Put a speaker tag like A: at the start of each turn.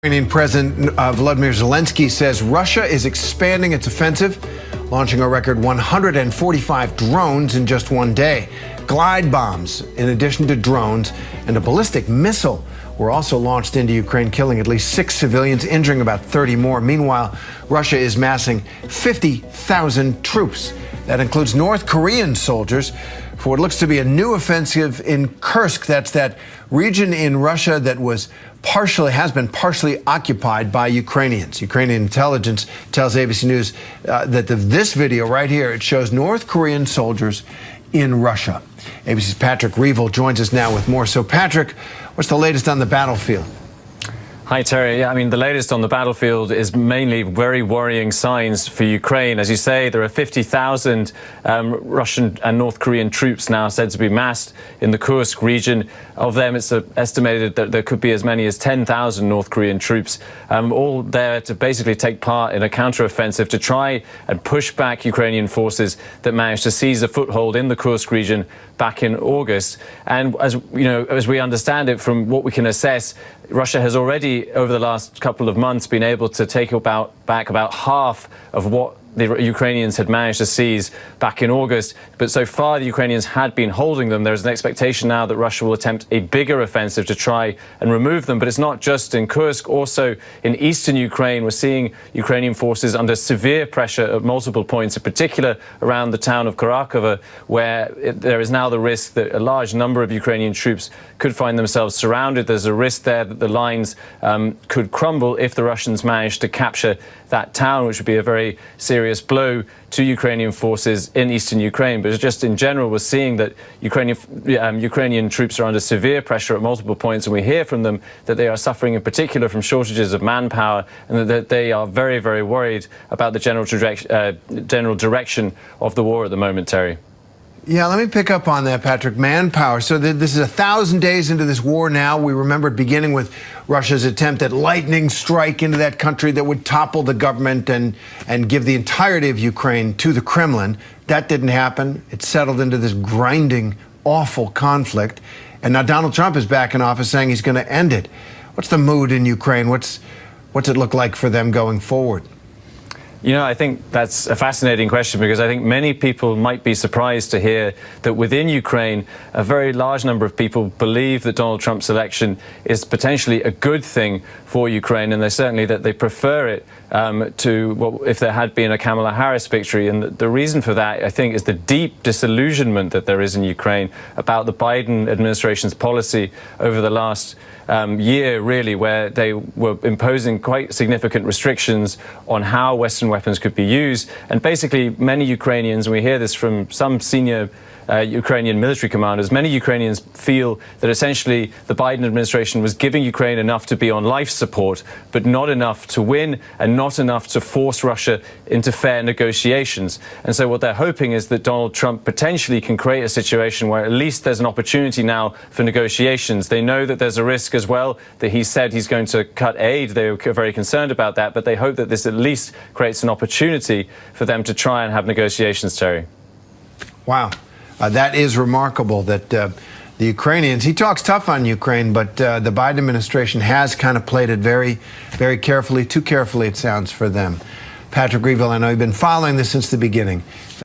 A: Ukrainian President Volodymyr Zelensky says Russia is expanding its offensive, launching a record 145 drones in just one day. Glide bombs, in addition to drones, and a ballistic missile were also launched into Ukraine, killing at least 6 civilians, injuring about 30 more. Meanwhile, Russia is massing 50,000 troops. That includes North Korean soldiers for what looks to be a new offensive in Kursk. That's that region in Russia that has been partially occupied by Ukrainians. Ukrainian intelligence tells ABC News that this video right here, it shows North Korean soldiers in Russia. ABC's Patrick Reevell joins us now with more. So, Patrick, what's the latest on the battlefield?
B: Hi, Terry. Yeah, I mean, the latest on the battlefield is mainly very worrying signs for Ukraine. As you say, there are 50,000 Russian and North Korean troops now said to be massed in the Kursk region. Of them, it's estimated that there could be as many as 10,000 North Korean troops, all there to basically take part in a counteroffensive to try and push back Ukrainian forces that managed to seize a foothold in the Kursk region back in August. And as you know, as we understand it from what we can assess, Russia has already, over the last couple of months, been able to take back about half of what the Ukrainians had managed to seize back in August. But so far, the Ukrainians had been holding them. There's an expectation now that Russia will attempt a bigger offensive to try and remove them. But it's not just in Kursk. Also in eastern Ukraine, we're seeing Ukrainian forces under severe pressure at multiple points, in particular around the town of Kharkiv, where there is now the risk that a large number of Ukrainian troops could find themselves surrounded. There's a risk there that the lines could crumble if the Russians manage to capture that town, which would be a very serious blow to Ukrainian forces in eastern Ukraine. But just in general, we're seeing that Ukrainian troops are under severe pressure at multiple points, and we hear from them that they are suffering in particular from shortages of manpower, and that they are very, very worried about the general direction of the war at the moment, Terry.
A: Yeah, let me pick up on that, Patrick. Manpower. So this is 1,000 days into this war now. We remember it beginning with Russia's attempt at lightning strike into that country that would topple the government and give the entirety of Ukraine to the Kremlin. That didn't happen. It settled into this grinding, awful conflict. And now Donald Trump is back in office saying he's going to end it. What's the mood in Ukraine? What's it look like for them going forward?
B: You know, I think that's a fascinating question, because I think many people might be surprised to hear that within Ukraine, a very large number of people believe that Donald Trump's election is potentially a good thing for Ukraine, and they prefer it to if there had been a Kamala Harris victory. And the reason for that, I think, is the deep disillusionment that there is in Ukraine about the Biden administration's policy over the last year, really, where they were imposing quite significant restrictions on how Western weapons could be used. And basically, many Ukrainians, and we hear this from some senior Ukrainian military commanders, many Ukrainians feel that essentially the Biden administration was giving Ukraine enough to be on life support, but not enough to win and not enough to force Russia into fair negotiations. And so what they're hoping is that Donald Trump potentially can create a situation where at least there's an opportunity now for negotiations. They know that there's a risk as well, that he said he's going to cut aid. They're very concerned about that, but they hope that this at least creates an opportunity for them to try and have negotiations, Terry.
A: Wow. That is remarkable that the Ukrainians, he talks tough on Ukraine, but the Biden administration has kind of played it very, very carefully, too carefully it sounds for them. Patrick Reevell, I know you've been following this since the beginning.